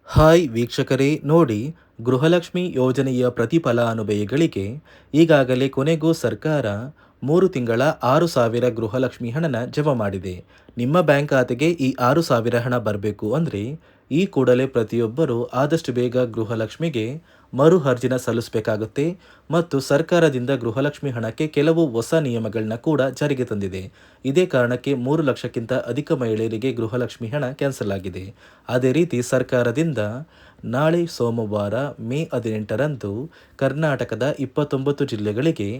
Hi ವೀಕ್ಷಕರೇ ನೋಡಿ, ಗೃಹಲಕ್ಷ್ಮಿ ಯೋಜನೆಯ ಪ್ರತಿಫಲಾನುಭವಿಗಳಿಗೆ ಈಗಾಗಲೇ ಕೊನೆಗೂ ಸರ್ಕಾರ 3 ತಿಂಗಳ 6,000 ಗೃಹಲಕ್ಷ್ಮಿ ಹಣನ ಜಮಾ ಮಾಡಿದೆ. ನಿಮ್ಮ ಬ್ಯಾಂಕ್ ಖಾತೆಗೆ ಈ 6,000 ಹಣ ಬರಬೇಕು ಅಂದರೆ ಈ ಕೂಡಲೇ ಪ್ರತಿಯೊಬ್ಬರು ಆದಷ್ಟು ಬೇಗ ಗೃಹಲಕ್ಷ್ಮಿಗೆ ಮರು ಅರ್ಜಿನ ಸಲ್ಲಿಸಬೇಕಾಗುತ್ತೆ. ಮತ್ತು ಸರ್ಕಾರದಿಂದ ಗೃಹಲಕ್ಷ್ಮಿ ಹಣಕ್ಕೆ ಕೆಲವು ಹೊಸ ನಿಯಮಗಳನ್ನ ಕೂಡ ಜಾರಿಗೆ ತಂದಿದೆ. ಇದೇ ಕಾರಣಕ್ಕೆ 3 ಲಕ್ಷಕ್ಕಿಂತ ಅಧಿಕ ಮಹಿಳೆಯರಿಗೆ ಗೃಹಲಕ್ಷ್ಮಿ ಹಣ ಕ್ಯಾನ್ಸಲ್ ಆಗಿದೆ. ಅದೇ ರೀತಿ ಸರ್ಕಾರದಿಂದ ನಾಳೆ ಸೋಮವಾರ ಮೇ 18ರಂದು ಕರ್ನಾಟಕದ 29 ಜಿಲ್ಲೆಗಳಿಗೆ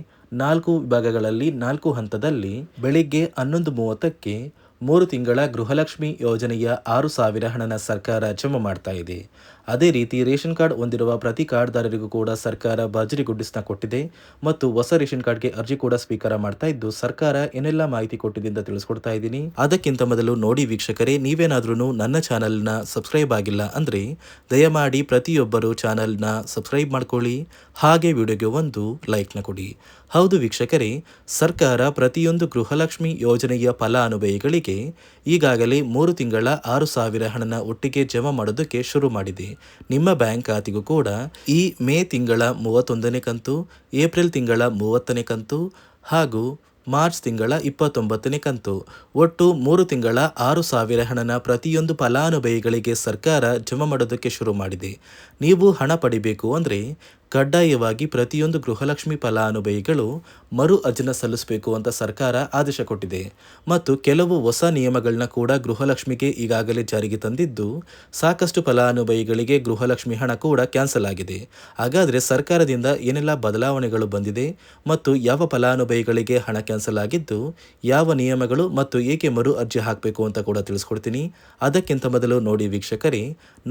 4 ವಿಭಾಗಗಳಲ್ಲಿ 4 ಹಂತದಲ್ಲಿ ಬೆಳಿಗ್ಗೆ 11:30ಕ್ಕೆ 3 ತಿಂಗಳ ಗೃಹಲಕ್ಷ್ಮಿ ಯೋಜನೆಯ 6,000 ಹಣನ ಸರ್ಕಾರ ಜಮಾ ಮಾಡ್ತಾ ಇದೆ. ಅದೇ ರೀತಿ ರೇಷನ್ ಕಾರ್ಡ್ ಹೊಂದಿರುವ ಪ್ರತಿ ಕಾರ್ಡ್ದಾರರಿಗೂ ಕೂಡ ಸರ್ಕಾರ ಭರ್ಜರಿ ಗುಡ್ಡಿಸ್ನ ಕೊಟ್ಟಿದೆ. ಮತ್ತು ಹೊಸ ರೇಷನ್ ಕಾರ್ಡ್ಗೆ ಅರ್ಜಿ ಕೂಡ ಸ್ವೀಕಾರ ಮಾಡ್ತಾ ಇದ್ದು, ಸರ್ಕಾರ ಏನೆಲ್ಲ ಮಾಹಿತಿ ಕೊಟ್ಟಿದೆ ಅಂತ ತಿಳಿಸ್ಕೊಡ್ತಾ ಇದ್ದೀನಿ. ಅದಕ್ಕಿಂತ ಮೊದಲು ನೋಡಿ ವೀಕ್ಷಕರೇ, ನೀವೇನಾದ್ರೂ ನನ್ನ ಚಾನಲ್ನ ಸಬ್ಸ್ಕ್ರೈಬ್ ಆಗಿಲ್ಲ ಅಂದರೆ ದಯಮಾಡಿ ಪ್ರತಿಯೊಬ್ಬರು ಚಾನಲ್ನ ಸಬ್ಸ್ಕ್ರೈಬ್ ಮಾಡ್ಕೊಳ್ಳಿ, ಹಾಗೆ ವಿಡಿಯೋಗೆ ಒಂದು ಲೈಕ್ನ ಕೊಡಿ. ಹೌದು ವೀಕ್ಷಕರೇ, ಸರ್ಕಾರ ಪ್ರತಿಯೊಂದು ಗೃಹಲಕ್ಷ್ಮಿ ಯೋಜನೆಯ ಫಲಾನುಭವಿಗಳಿಗೆ ಈಗಾಗಲೇ 3 ತಿಂಗಳ 6,000 ಹಣನ ಒಟ್ಟಿಗೆ ಜಮಾ ಮಾಡೋದಕ್ಕೆ ಶುರು ಮಾಡಿದೆ. ನಿಮ್ಮ ಬ್ಯಾಂಕ್ ಖಾತೆಗೂ ಕೂಡ ಈ ಮೇ ತಿಂಗಳ 31ನೇ ಕಂತು, ಏಪ್ರಿಲ್ ತಿಂಗಳ 30ನೇ ಕಂತು ಹಾಗೂ ಮಾರ್ಚ್ ತಿಂಗಳ 29ನೇ ಕಂತು, ಒಟ್ಟು 3 ತಿಂಗಳ 6,000 ಹಣನ ಪ್ರತಿಯೊಂದು ಫಲಾನುಭವಿಗಳಿಗೆ ಸರ್ಕಾರ ಜಮಾ ಮಾಡೋದಕ್ಕೆ ಶುರು ಮಾಡಿದೆ. ನೀವು ಹಣ ಪಡಿಬೇಕು ಅಂದರೆ ಕಡ್ಡಾಯವಾಗಿ ಪ್ರತಿಯೊಂದು ಗೃಹಲಕ್ಷ್ಮಿ ಫಲಾನುಭವಿಗಳು ಮರು ಅರ್ಜಿನ ಸಲ್ಲಿಸಬೇಕು ಅಂತ ಸರ್ಕಾರ ಆದೇಶ ಕೊಟ್ಟಿದೆ. ಮತ್ತು ಕೆಲವು ಹೊಸ ನಿಯಮಗಳನ್ನ ಕೂಡ ಗೃಹಲಕ್ಷ್ಮಿಗೆ ಈಗಾಗಲೇ ಜಾರಿಗೆ ತಂದಿದ್ದು, ಸಾಕಷ್ಟು ಫಲಾನುಭವಿಗಳಿಗೆ ಗೃಹಲಕ್ಷ್ಮಿ ಹಣ ಕೂಡ ಕ್ಯಾನ್ಸಲ್ ಆಗಿದೆ. ಹಾಗಾದರೆ ಸರ್ಕಾರದಿಂದ ಏನೆಲ್ಲ ಬದಲಾವಣೆಗಳು ಬಂದಿದೆ ಮತ್ತು ಯಾವ ಫಲಾನುಭವಿಗಳಿಗೆ ಹಣ ಕ್ಯಾನ್ಸಲ್ ಆಗಿದ್ದು, ಯಾವ ನಿಯಮಗಳು ಮತ್ತು ಏಕೆ ಮರು ಅರ್ಜಿ ಹಾಕಬೇಕು ಅಂತ ಕೂಡ ತಿಳಿಸ್ಕೊಡ್ತೀನಿ. ಅದಕ್ಕಿಂತ ಮೊದಲು ನೋಡಿ ವೀಕ್ಷಕರೇ,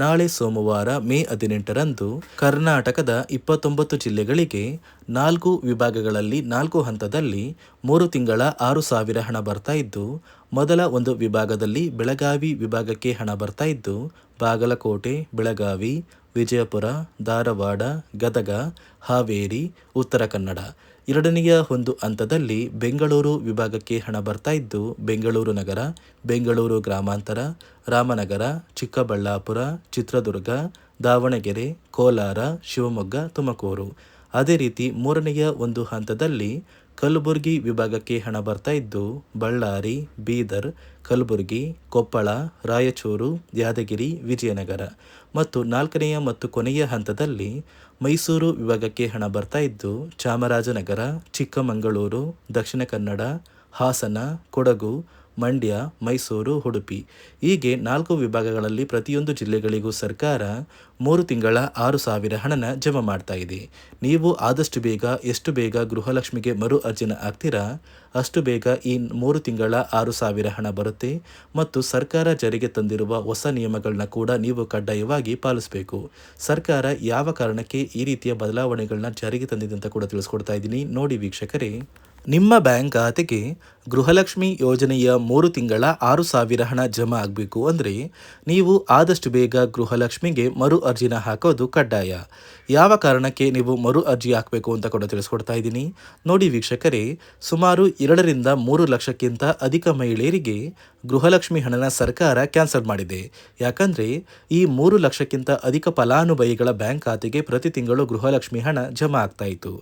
ನಾಳೆ ಸೋಮವಾರ ಮೇ 18ರಂದು ಕರ್ನಾಟಕದ 29 ಜಿಲ್ಲೆಗಳಿಗೆ 4 ವಿಭಾಗಗಳಲ್ಲಿ 4 ಹಂತದಲ್ಲಿ 3 ತಿಂಗಳ 6,000 ಹಣ ಬರ್ತಾ ಇದ್ದು, ಮೊದಲ ಒಂದು ವಿಭಾಗದಲ್ಲಿ ಬೆಳಗಾವಿ ವಿಭಾಗಕ್ಕೆ ಹಣ ಬರ್ತಾ ಇದ್ದು, ಬಾಗಲಕೋಟೆ, ಬೆಳಗಾವಿ, ವಿಜಯಪುರ, ಧಾರವಾಡ, ಗದಗ, ಹಾವೇರಿ, ಉತ್ತರ ಕನ್ನಡ. ಎರಡನೆಯ ಒಂದು ಹಂತದಲ್ಲಿ ಬೆಂಗಳೂರು ವಿಭಾಗಕ್ಕೆ ಹಣ ಬರ್ತಾ ಇದ್ದು, ಬೆಂಗಳೂರು ನಗರ, ಬೆಂಗಳೂರು ಗ್ರಾಮಾಂತರ, ರಾಮನಗರ, ಚಿಕ್ಕಬಳ್ಳಾಪುರ, ಚಿತ್ರದುರ್ಗ, ದಾವಣಗೆರೆ, ಕೋಲಾರ, ಶಿವಮೊಗ್ಗ, ತುಮಕೂರು. ಅದೇ ರೀತಿ ಮೂರನೆಯ ಒಂದು ಹಂತದಲ್ಲಿ ಕಲಬುರಗಿ ವಿಭಾಗಕ್ಕೆ ಹಣ ಬರ್ತಾ ಇದ್ದು, ಬಳ್ಳಾರಿ, ಬೀದರ್, ಕಲಬುರಗಿ, ಕೊಪ್ಪಳ, ರಾಯಚೂರು, ಯಾದಗಿರಿ, ವಿಜಯನಗರ. ಮತ್ತು ನಾಲ್ಕನೆಯ ಮತ್ತು ಕೊನೆಯ ಹಂತದಲ್ಲಿ ಮೈಸೂರು ವಿಭಾಗಕ್ಕೆ ಹಣ ಬರ್ತಾ ಇದ್ದು, ಚಾಮರಾಜನಗರ, ಚಿಕ್ಕಮಗಳೂರು, ದಕ್ಷಿಣ ಕನ್ನಡ, ಹಾಸನ, ಕೊಡಗು, ಮಂಡ್ಯ, ಮೈಸೂರು, ಉಡುಪಿ. ಹೀಗೆ 4 ವಿಭಾಗಗಳಲ್ಲಿ ಪ್ರತಿಯೊಂದು ಜಿಲ್ಲೆಗಳಿಗೂ ಸರ್ಕಾರ 3 ತಿಂಗಳ 6,000 ಹಣನ ಜಮಾ ಮಾಡ್ತಾ ಇದೆ. ನೀವು ಆದಷ್ಟು ಬೇಗ ಎಷ್ಟು ಬೇಗ ಗೃಹಲಕ್ಷ್ಮಿಗೆ ಮರು ಅರ್ಜಿನ ಹಾಕ್ತೀರಾ ಅಷ್ಟು ಬೇಗ ಈ 3 ತಿಂಗಳ 6,000 ಹಣ ಬರುತ್ತೆ. ಮತ್ತು ಸರ್ಕಾರ ಜಾರಿಗೆ ತಂದಿರುವ ಹೊಸ ನಿಯಮಗಳನ್ನ ಕೂಡ ನೀವು ಕಡ್ಡಾಯವಾಗಿ ಪಾಲಿಸಬೇಕು. ಸರ್ಕಾರ ಯಾವ ಕಾರಣಕ್ಕೆ ಈ ರೀತಿಯ ಬದಲಾವಣೆಗಳನ್ನ ಜಾರಿಗೆ ತಂದಿದೆ ಅಂತ ಕೂಡ ತಿಳಿಸ್ಕೊಡ್ತಾ ಇದ್ದೀನಿ. ನೋಡಿ ವೀಕ್ಷಕರೇ, ನಿಮ್ಮ ಬ್ಯಾಂಕ್ ಖಾತೆಗೆ ಗೃಹಲಕ್ಷ್ಮಿ ಯೋಜನೆಯ 3 ತಿಂಗಳ 6,000 ಹಣ ಜಮಾ ಆಗಬೇಕು ಅಂದರೆ ನೀವು ಆದಷ್ಟು ಬೇಗ ಗೃಹಲಕ್ಷ್ಮಿಗೆ ಮರು ಅರ್ಜಿನ ಹಾಕೋದು ಕಡ್ಡಾಯ. ಯಾವ ಕಾರಣಕ್ಕೆ ನೀವು ಮರು ಅರ್ಜಿ ಹಾಕಬೇಕು ಅಂತ ಕೂಡ ತಿಳಿಸ್ಕೊಡ್ತಾ ಇದ್ದೀನಿ. ನೋಡಿ ವೀಕ್ಷಕರೇ, ಸುಮಾರು 2ರಿಂದ 3 ಲಕ್ಷಕ್ಕಿಂತ ಅಧಿಕ ಮಹಿಳೆಯರಿಗೆ ಗೃಹಲಕ್ಷ್ಮಿ ಹಣನ ಸರ್ಕಾರ ಕ್ಯಾನ್ಸಲ್ ಮಾಡಿದೆ. ಯಾಕಂದರೆ ಈ 3 ಲಕ್ಷಕ್ಕಿಂತ ಅಧಿಕ ಫಲಾನುಭವಿಗಳ ಬ್ಯಾಂಕ್ ಖಾತೆಗೆ ಪ್ರತಿ ತಿಂಗಳು ಗೃಹಲಕ್ಷ್ಮಿ ಹಣ ಜಮಾ ಆಗ್ತಾ ಇತ್ತು.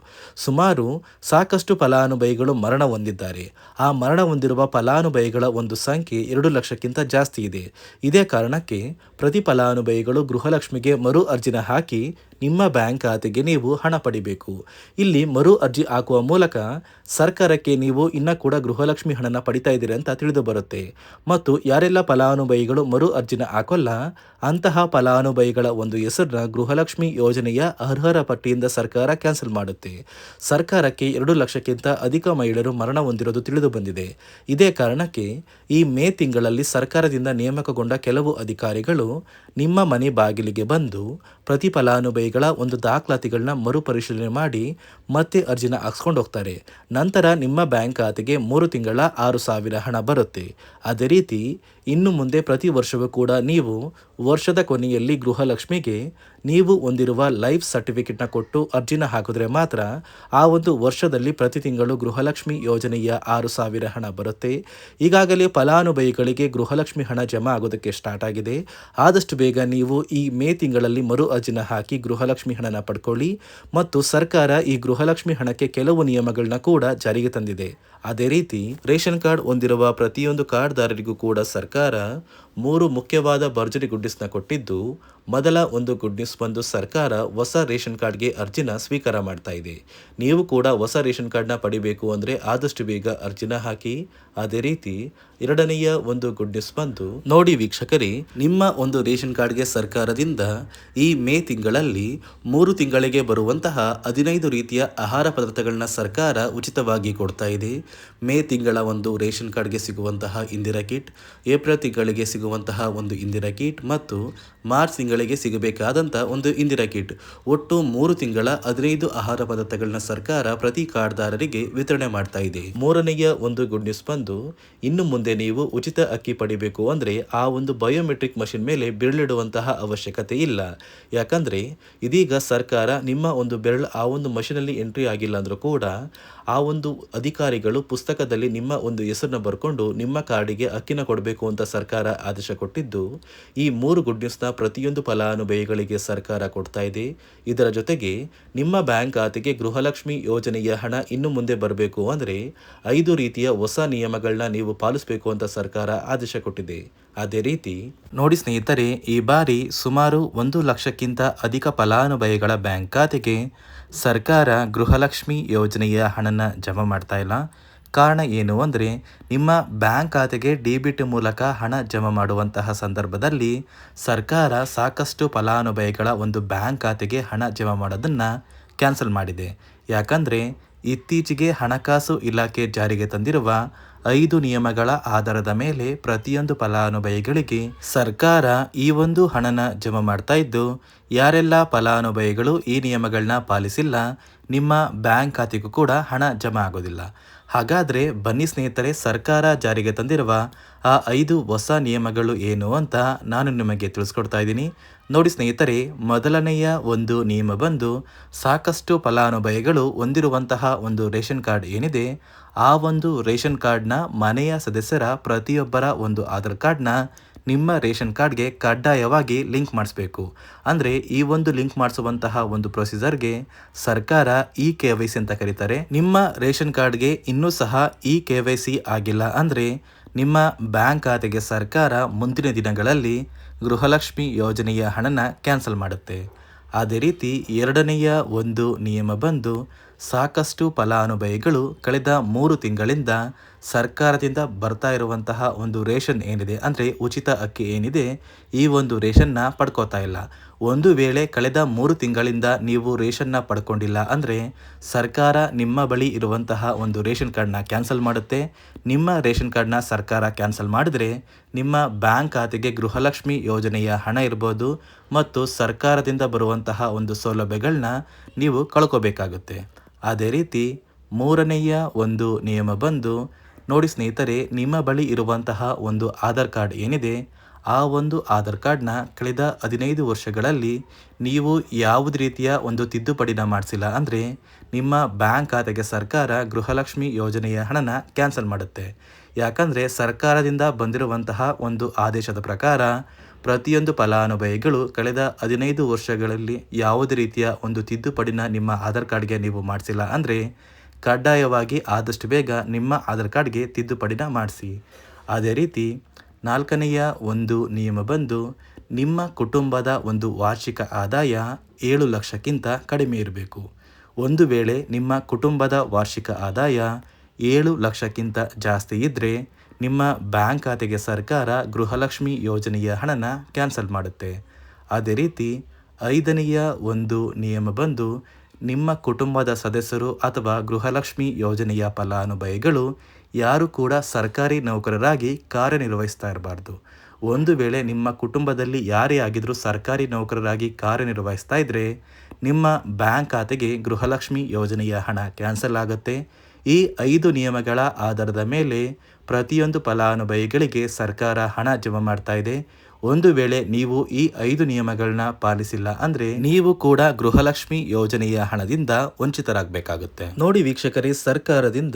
ಸುಮಾರು ಸಾಕಷ್ಟು ಫಲಾನುಭವಿಗಳು ಮರಣ ಹೊಂದಿದ್ದಾರೆ. ಆ ಮರಣ ಹೊಂದಿರುವ ಫಲಾನುಭವಿಗಳ ಒಂದು ಸಂಖ್ಯೆ 2 ಲಕ್ಷಕ್ಕಿಂತ ಜಾಸ್ತಿ ಇದೆ. ಇದೇ ಕಾರಣಕ್ಕೆ ಪ್ರತಿ ಫಲಾನುಭವಿಗಳು ಗೃಹಲಕ್ಷ್ಮಿಗೆ ಮರು ಅರ್ಜಿನ ಹಾಕಿ ನಿಮ್ಮ ಬ್ಯಾಂಕ್ ಖಾತೆಗೆ ನೀವು ಹಣ ಪಡಿಬೇಕು. ಇಲ್ಲಿ ಮರು ಅರ್ಜಿ ಹಾಕುವ ಮೂಲಕ ಸರ್ಕಾರಕ್ಕೆ ನೀವು ಇನ್ನೂ ಕೂಡ ಗೃಹಲಕ್ಷ್ಮಿ ಹಣನ ಪಡಿತಾ ಇದ್ದೀರಿ ಅಂತ ತಿಳಿದು ಬರುತ್ತೆ. ಮತ್ತು ಯಾರೆಲ್ಲ ಫಲಾನುಭವಿಗಳು ಮರು ಅರ್ಜಿನ ಹಾಕೋಲ್ಲ ಅಂತಹ ಫಲಾನುಭವಿಗಳ ಒಂದು ಹೆಸರನ್ನ ಗೃಹಲಕ್ಷ್ಮಿ ಯೋಜನೆಯ ಅರ್ಹರ ಪಟ್ಟಿಯಿಂದ ಸರ್ಕಾರ ಕ್ಯಾನ್ಸಲ್ ಮಾಡುತ್ತೆ. ಸರ್ಕಾರಕ್ಕೆ 2 ಲಕ್ಷಕ್ಕಿಂತ ಅಧಿಕ ಮಹಿಳೆಯರು ಮರಣ ಹೊಂದಿರೋದು ತಿಳಿದು ಬಂದಿದೆ. ಇದೇ ಕಾರಣಕ್ಕೆ ಈ ಮೇ ತಿಂಗಳಲ್ಲಿ ಸರ್ಕಾರದಿಂದ ನೇಮಕಗೊಂಡ ಕೆಲವು ಅಧಿಕಾರಿಗಳು ನಿಮ್ಮ ಮನೆ ಬಾಗಿಲಿಗೆ ಬಂದು ಪ್ರತಿ ಫಲಾನುಭವಿಗಳ ಒಂದು ದಾಖಲಾತಿಗಳನ್ನ ಮರುಪರಿಶೀಲನೆ ಮಾಡಿ ಮತ್ತೆ ಅರ್ಜಿನ ಹಾಕ್ಸ್ಕೊಂಡು ಹೋಗ್ತಾರೆ. ನಂತರ ನಿಮ್ಮ ಬ್ಯಾಂಕ್ ಖಾತೆಗೆ 3 ತಿಂಗಳ 6,000 ಹಣ ಬರುತ್ತೆ. ಅದೇ ರೀತಿ ಇನ್ನು ಮುಂದೆ ಪ್ರತಿ ವರ್ಷವೂ ಕೂಡ ನೀವು ವರ್ಷದ ಕೊನೆಯಲ್ಲಿ ಗೃಹಲಕ್ಷ್ಮಿಗೆ ನೀವು ಹೊಂದಿರುವ ಲೈಫ್ ಸರ್ಟಿಫಿಕೇಟ್ನ ಕೊಟ್ಟು ಅರ್ಜಿನ ಹಾಕಿದ್ರೆ ಮಾತ್ರ ಆ ಒಂದು ವರ್ಷದಲ್ಲಿ ಪ್ರತಿ ತಿಂಗಳು ಗೃಹಲಕ್ಷ್ಮಿ ಯೋಜನೆಯ 6,000 ಹಣ ಬರುತ್ತೆ. ಈಗಾಗಲೇ ಫಲಾನುಭವಿಗಳಿಗೆ ಗೃಹಲಕ್ಷ್ಮಿ ಹಣ ಜಮಾ ಆಗೋದಕ್ಕೆ ಸ್ಟಾರ್ಟ್ ಆಗಿದೆ. ಆದಷ್ಟು ಬೇಗ ನೀವು ಈ ಮೇ ತಿಂಗಳಲ್ಲಿ ಮರು ಅರ್ಜಿನ ಹಾಕಿ ಗೃಹಲಕ್ಷ್ಮಿ ಹಣನ ಪಡ್ಕೊಳ್ಳಿ. ಮತ್ತು ಸರ್ಕಾರ ಈ ಗೃಹಲಕ್ಷ್ಮಿ ಹಣಕ್ಕೆ ಕೆಲವು ನಿಯಮಗಳನ್ನ ಕೂಡ ಜಾರಿಗೆ ತಂದಿದೆ. ಅದೇ ರೀತಿ ರೇಷನ್ ಕಾರ್ಡ್ ಹೊಂದಿರುವ ಪ್ರತಿಯೊಂದು ಕಾರ್ಡ್ದಾರರಿಗೂ ಕೂಡ ಸರ್ಕಾರ 3 ಮುಖ್ಯವಾದ ಭರ್ಜರಿ ಗುಡ್ ನ್ಯೂಸ್ನ ಕೊಟ್ಟಿದ್ದು, ಮೊದಲ ಒಂದು ಗುಡ್ ನ್ಯೂಸ್ ಬಂದು ಸರ್ಕಾರ ಹೊಸ ರೇಷನ್ ಕಾರ್ಡ್ಗೆ ಅರ್ಜಿನ ಸ್ವೀಕಾರ ಮಾಡ್ತಾ ಇದೆ. ನೀವು ಕೂಡ ಹೊಸ ರೇಷನ್ ಕಾರ್ಡ್ನ ಪಡಿಬೇಕು ಅಂದರೆ ಆದಷ್ಟು ಬೇಗ ಅರ್ಜಿನ ಹಾಕಿ. ಅದೇ ರೀತಿ ಎರಡನೆಯ ಒಂದು ಗುಡ್ ನ್ಯೂಸ್ ಬಂದು ನೋಡಿ ವೀಕ್ಷಕರೇ, ನಿಮ್ಮ ಒಂದು ರೇಷನ್ ಕಾರ್ಡ್ಗೆ ಸರ್ಕಾರದಿಂದ ಈ ಮೇ ತಿಂಗಳಲ್ಲಿ 3 ತಿಂಗಳಿಗೆ ಬರುವಂತಹ 15 ರೀತಿಯ ಆಹಾರ ಪದಾರ್ಥಗಳನ್ನ ಸರ್ಕಾರ ಉಚಿತವಾಗಿ ಕೊಡ್ತಾ ಇದೆ. ಮೇ ತಿಂಗಳ ಒಂದು ರೇಷನ್ ಕಾರ್ಡ್ಗೆ ಸಿಗುವಂತಹ ಇಂದಿರಾ ಕಿಟ್, ಏಪ್ರಿಲ್ ತಿಂಗಳಿಗೆ ಸಿಗುವಂತಹ ಒಂದು ಇಂದಿರಾ ಕಿಟ್ ಮತ್ತು ಮಾರ್ಚ್ ತಿಂಗಳಿಗೆ ಸಿಗಬೇಕಾದಂಥ ಒಂದು ಇಂದಿರಾ ಕಿಟ್, ಒಟ್ಟು 3 ತಿಂಗಳ 15 ಆಹಾರ ಪದಾರ್ಥಗಳನ್ನ ಸರ್ಕಾರ ಪ್ರತಿ ಕಾರ್ಡ್ದಾರರಿಗೆ ವಿತರಣೆ ಮಾಡ್ತಾ ಇದೆ. ಮೂರನೆಯ ಒಂದು ಗುಡ್ ನ್ಯೂಸ್ ಬಂದು, ಇನ್ನು ಮುಂದೆ ನೀವು ಉಚಿತ ಅಕ್ಕಿ ಪಡಿಬೇಕು ಅಂದರೆ ಆ ಒಂದು ಬಯೋಮೆಟ್ರಿಕ್ ಮಷಿನ್ ಮೇಲೆ ಬೆರಳಿಡುವಂತಹ ಅವಶ್ಯಕತೆ ಇಲ್ಲ. ಯಾಕಂದರೆ ಇದೀಗ ಸರ್ಕಾರ ನಿಮ್ಮ ಒಂದು ಬೆರಳು ಆ ಒಂದು ಮಷಿನಲ್ಲಿ ಎಂಟ್ರಿ ಆಗಿಲ್ಲ ಅಂದರೂ ಕೂಡ ಆ ಒಂದು ಅಧಿಕಾರಿಗಳು ಪುಸ್ತಕದಲ್ಲಿ ನಿಮ್ಮ ಒಂದು ಹೆಸರನ್ನ ಬರ್ಕೊಂಡು ನಿಮ್ಮ ಕಾರ್ಡಿಗೆ ಅಕ್ಕಿನ ಕೊಡಬೇಕು ಅಂತ ಸರ್ಕಾರ ಆದೇಶ ಕೊಟ್ಟಿದ್ದು, ಈ 3 ಗುಡ್ ನ್ಯೂಸ್ನ ಪ್ರತಿಯೊಂದು ಫಲಾನುಭವಿಗಳಿಗೆ ಸರ್ಕಾರ ಕೊಡ್ತಾ ಇದೆ. ಇದರ ಜೊತೆಗೆ ನಿಮ್ಮ ಬ್ಯಾಂಕ್ ಖಾತೆಗೆ ಗೃಹಲಕ್ಷ್ಮಿ ಯೋಜನೆಯ ಹಣ ಇನ್ನು ಮುಂದೆ ಬರಬೇಕು ಅಂದರೆ 5 ರೀತಿಯ ಹೊಸ ನಿಯಮಗಳನ್ನ ನೀವು ಪಾಲಿಸಬೇಕು ಅಂತ ಸರ್ಕಾರ ಆದೇಶ ಕೊಟ್ಟಿದೆ. ಅದೇ ರೀತಿ ನೋಡಿ ಸ್ನೇಹಿತರೆ, ಈ ಬಾರಿ ಸುಮಾರು 1 ಲಕ್ಷಕ್ಕಿಂತ ಅಧಿಕ ಫಲಾನುಭವಿಗಳ ಬ್ಯಾಂಕ್ ಖಾತೆಗೆ ಸರ್ಕಾರ ಗೃಹಲಕ್ಷ್ಮಿ ಯೋಜನೆಯ ಹಣನ ಜಮಾ ಮಾಡ್ತಾ ಇಲ್ಲ. ಕಾರಣ ಏನು ಅಂದರೆ, ನಿಮ್ಮ ಬ್ಯಾಂಕ್ ಖಾತೆಗೆ ಡೆಬಿಟ್ ಮೂಲಕ ಹಣ ಜಮಾ ಮಾಡುವಂತಹ ಸಂದರ್ಭದಲ್ಲಿ ಸರ್ಕಾರ ಸಾಕಷ್ಟು ಫಲಾನುಭವಿಗಳ ಒಂದು ಬ್ಯಾಂಕ್ ಖಾತೆಗೆ ಹಣ ಜಮಾ ಮಾಡೋದನ್ನು ಕ್ಯಾನ್ಸಲ್ ಮಾಡಿದೆ. ಯಾಕಂದರೆ ಇತ್ತೀಚೆಗೆ ಹಣಕಾಸು ಇಲಾಖೆ ಜಾರಿಗೆ ತಂದಿರುವ 5 ನಿಯಮಗಳ ಆಧಾರದ ಮೇಲೆ ಪ್ರತಿಯೊಂದು ಫಲಾನುಭವಿಗಳಿಗೆ ಸರ್ಕಾರ ಈ ಒಂದು ಹಣನ ಜಮಾ ಮಾಡ್ತಾ ಇದ್ದು, ಯಾರೆಲ್ಲ ಫಲಾನುಭವಿಗಳು ಈ ನಿಯಮಗಳನ್ನ ಪಾಲಿಸಿಲ್ಲ ನಿಮ್ಮ ಬ್ಯಾಂಕ್ ಖಾತೆಗೂ ಕೂಡ ಹಣ ಜಮಾ ಆಗೋದಿಲ್ಲ. ಹಾಗಾದರೆ ಬನ್ನಿ ಸ್ನೇಹಿತರೆ, ಸರ್ಕಾರ ಜಾರಿಗೆ ತಂದಿರುವ ಆ 5 ಹೊಸ ನಿಯಮಗಳು ಏನು ಅಂತ ನಾನು ನಿಮಗೆ ತಿಳಿಸ್ಕೊಡ್ತಾ ಇದ್ದೀನಿ. ನೋಡಿ ಸ್ನೇಹಿತರೆ, ಮೊದಲನೆಯ ಒಂದು ನಿಯಮ ಬಂದು, ಸಾಕಷ್ಟು ಫಲಾನುಭವಿಗಳು ಹೊಂದಿರುವಂತಹ ಒಂದು ರೇಷನ್ ಕಾರ್ಡ್ ಏನಿದೆ, ಆ ಒಂದು ರೇಷನ್ ಕಾರ್ಡ್ನ ಮನೆಯ ಸದಸ್ಯರ ಪ್ರತಿಯೊಬ್ಬರ ಒಂದು ಆಧಾರ್ ಕಾರ್ಡ್ನ ನಿಮ್ಮ ರೇಷನ್ ಕಾರ್ಡ್ಗೆ ಕಡ್ಡಾಯವಾಗಿ ಲಿಂಕ್ ಮಾಡಿಸ್ಬೇಕು. ಅಂದರೆ ಈ ಒಂದು ಲಿಂಕ್ ಮಾಡಿಸುವಂತಹ ಒಂದು ಪ್ರೊಸೀಜರ್ಗೆ ಸರ್ಕಾರ KYC ಅಂತ ಕರೀತಾರೆ. ನಿಮ್ಮ ರೇಷನ್ ಕಾರ್ಡ್ಗೆ ಇನ್ನೂ ಸಹ KYC ಆಗಿಲ್ಲ ಅಂದರೆ ನಿಮ್ಮ ಬ್ಯಾಂಕ್ ಖಾತೆಗೆ ಸರ್ಕಾರ ಮುಂದಿನ ದಿನಗಳಲ್ಲಿ ಗೃಹಲಕ್ಷ್ಮಿ ಯೋಜನೆಯ ಹಣನ ಕ್ಯಾನ್ಸಲ್ ಮಾಡುತ್ತೆ. ಅದೇ ರೀತಿ ಎರಡನೆಯ ಒಂದು ನಿಯಮ ಬಂದು, ಸಾಕಷ್ಟು ಫಲಾನುಭವಿಗಳು ಕಳೆದ 3 ತಿಂಗಳಿಂದ ಸರ್ಕಾರದಿಂದ ಬರ್ತಾ ಇರುವಂತಹ ಒಂದು ರೇಷನ್ ಏನಿದೆ, ಅಂದರೆ ಉಚಿತ ಅಕ್ಕಿ ಏನಿದೆ, ಈ ಒಂದು ರೇಷನ್ನ ಪಡ್ಕೋತಾ ಇಲ್ಲ. ಒಂದು ವೇಳೆ ಕಳೆದ 3 ತಿಂಗಳಿಂದ ನೀವು ರೇಷನ್ನ ಪಡ್ಕೊಂಡಿಲ್ಲ ಅಂದರೆ ಸರ್ಕಾರ ನಿಮ್ಮ ಬಳಿ ಇರುವಂತಹ ಒಂದು ರೇಷನ್ ಕಾರ್ಡ್ನ ಕ್ಯಾನ್ಸಲ್ ಮಾಡುತ್ತೆ. ನಿಮ್ಮ ರೇಷನ್ ಕಾರ್ಡ್ನ ಸರ್ಕಾರ ಕ್ಯಾನ್ಸಲ್ ಮಾಡಿದರೆ ನಿಮ್ಮ ಬ್ಯಾಂಕ್ ಖಾತೆಗೆ ಗೃಹಲಕ್ಷ್ಮಿ ಯೋಜನೆಯ ಹಣ ಇರ್ಬೋದು ಮತ್ತು ಸರ್ಕಾರದಿಂದ ಬರುವಂತಹ ಒಂದು ಸೌಲಭ್ಯಗಳನ್ನ ನೀವು ಕಳ್ಕೋಬೇಕಾಗುತ್ತೆ. ಅದೇ ರೀತಿ ಮೂರನೆಯ ಒಂದು ನಿಯಮ ಬಂದು, ನೋಡಿ ಸ್ನೇಹಿತರೆ, ನಿಮ್ಮ ಬಳಿ ಇರುವಂತಹ ಒಂದು ಆಧಾರ್ ಕಾರ್ಡ್ ಏನಿದೆ, ಆ ಒಂದು ಆಧಾರ್ ಕಾರ್ಡ್ನ ಕಳೆದ 15 ವರ್ಷಗಳಲ್ಲಿ ನೀವು ಯಾವುದೇ ರೀತಿಯ ಒಂದು ತಿದ್ದುಪಡಿನ ಮಾಡಿಸಿಲ್ಲ ಅಂದರೆ ನಿಮ್ಮ ಬ್ಯಾಂಕ್ ಖಾತೆಗೆ ಸರ್ಕಾರ ಗೃಹಲಕ್ಷ್ಮಿ ಯೋಜನೆಯ ಹಣನ ಕ್ಯಾನ್ಸಲ್ ಮಾಡುತ್ತೆ. ಯಾಕಂದರೆ ಸರ್ಕಾರದಿಂದ ಬಂದಿರುವಂತಹ ಒಂದು ಆದೇಶದ ಪ್ರಕಾರ ಪ್ರತಿಯೊಂದು ಫಲಾನುಭವಿಗಳು ಕಳೆದ 15 ವರ್ಷಗಳಲ್ಲಿ ಯಾವುದೇ ರೀತಿಯ ಒಂದು ತಿದ್ದುಪಡಿನ ನಿಮ್ಮ ಆಧಾರ್ ಕಾರ್ಡ್ಗೆ ನೀವು ಮಾಡಿಸಿಲ್ಲ ಅಂದರೆ ಕಡ್ಡಾಯವಾಗಿ ಆದಷ್ಟು ಬೇಗ ನಿಮ್ಮ ಆಧಾರ್ ಕಾರ್ಡ್ಗೆ ತಿದ್ದುಪಡಿನ ಮಾಡಿಸಿ. ಅದೇ ರೀತಿ ನಾಲ್ಕನೆಯ ಒಂದು ನಿಯಮ ಬಂದು, ನಿಮ್ಮ ಕುಟುಂಬದ ಒಂದು ವಾರ್ಷಿಕ ಆದಾಯ 7 ಲಕ್ಷಕ್ಕಿಂತ ಕಡಿಮೆ ಇರಬೇಕು. ಒಂದು ವೇಳೆ ನಿಮ್ಮ ಕುಟುಂಬದ ವಾರ್ಷಿಕ ಆದಾಯ 7 ಲಕ್ಷಕ್ಕಿಂತ ಜಾಸ್ತಿ ಇದ್ದರೆ ನಿಮ್ಮ ಬ್ಯಾಂಕ್ ಖಾತೆಗೆ ಸರ್ಕಾರ ಗೃಹಲಕ್ಷ್ಮಿ ಯೋಜನೆಯ ಹಣನ ಕ್ಯಾನ್ಸಲ್ ಮಾಡುತ್ತೆ. ಅದೇ ರೀತಿ 5ನೆಯ ಒಂದು ನಿಯಮ ಬಂದು, ನಿಮ್ಮ ಕುಟುಂಬದ ಸದಸ್ಯರು ಅಥವಾ ಗೃಹಲಕ್ಷ್ಮಿ ಯೋಜನೆಯ ಫಲಾನುಭವಿಗಳು ಯಾರು ಕೂಡ ಸರ್ಕಾರಿ ನೌಕರರಾಗಿ ಕಾರ್ಯನಿರ್ವಹಿಸ್ತಾ ಇರಬಾರ್ದು. ಒಂದು ವೇಳೆ ನಿಮ್ಮ ಕುಟುಂಬದಲ್ಲಿ ಯಾರೇ ಆಗಿದ್ರೂ ಸರ್ಕಾರಿ ನೌಕರರಾಗಿ ಕಾರ್ಯನಿರ್ವಹಿಸ್ತಾ ಇದ್ದರೆ ನಿಮ್ಮ ಬ್ಯಾಂಕ್ ಖಾತೆಗೆ ಗೃಹಲಕ್ಷ್ಮಿ ಯೋಜನೆಯ ಹಣ ಕ್ಯಾನ್ಸಲ್ ಆಗುತ್ತೆ. ಈ 5 ನಿಯಮಗಳ ಆಧಾರದ ಮೇಲೆ ಪ್ರತಿಯೊಂದು ಫಲಾನುಭವಿಗಳಿಗೆ ಸರ್ಕಾರ ಹಣ ಜಮಾ ಮಾಡ್ತಾ ಇದೆ. ಒಂದು ವೇಳೆ ನೀವು ಈ 5 ನಿಯಮಗಳನ್ನ ಪಾಲಿಸಿಲ್ಲ ಅಂದ್ರೆ ನೀವು ಕೂಡ ಗೃಹಲಕ್ಷ್ಮಿ ಯೋಜನೆಯ ಹಣದಿಂದ ವಂಚಿತರಾಗಬೇಕಾಗುತ್ತೆ. ನೋಡಿ ವೀಕ್ಷಕರೇ, ಸರ್ಕಾರದಿಂದ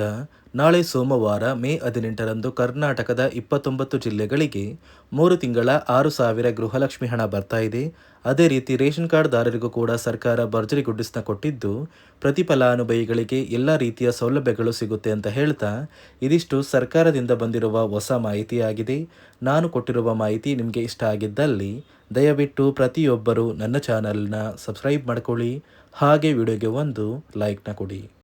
ನಾಳೆ ಸೋಮವಾರ ಮೇ 18ರಂದು ಕರ್ನಾಟಕದ 29 ಜಿಲ್ಲೆಗಳಿಗೆ 3 ತಿಂಗಳ 6,000 ಗೃಹಲಕ್ಷ್ಮಿ ಹಣ ಬರ್ತಾ ಇದೆ. ಅದೇ ರೀತಿ ರೇಷನ್ ಕಾರ್ಡ್ದಾರರಿಗೂ ಕೂಡ ಸರ್ಕಾರ ಭರ್ಜರಿ ಗುಡ್ಡಿಸ್ನ ಕೊಟ್ಟಿದ್ದು, ಪ್ರತಿ ಫಲಾನುಭವಿಗಳಿಗೆ ಎಲ್ಲ ರೀತಿಯ ಸೌಲಭ್ಯಗಳು ಸಿಗುತ್ತೆ ಅಂತ ಹೇಳ್ತಾ, ಇದಿಷ್ಟು ಸರ್ಕಾರದಿಂದ ಬಂದಿರುವ ಹೊಸ ಮಾಹಿತಿಯಾಗಿದೆ. ನಾನು ಕೊಟ್ಟಿರುವ ಮಾಹಿತಿ ನಿಮಗೆ ಇಷ್ಟ ಆಗಿದ್ದಲ್ಲಿ ದಯವಿಟ್ಟು ಪ್ರತಿಯೊಬ್ಬರು ನನ್ನ ಚಾನಲ್ನ ಸಬ್ಸ್ಕ್ರೈಬ್ ಮಾಡ್ಕೊಳ್ಳಿ, ಹಾಗೆ ವಿಡಿಯೋಗೆ ಒಂದು ಲೈಕ್ನ ಕೊಡಿ.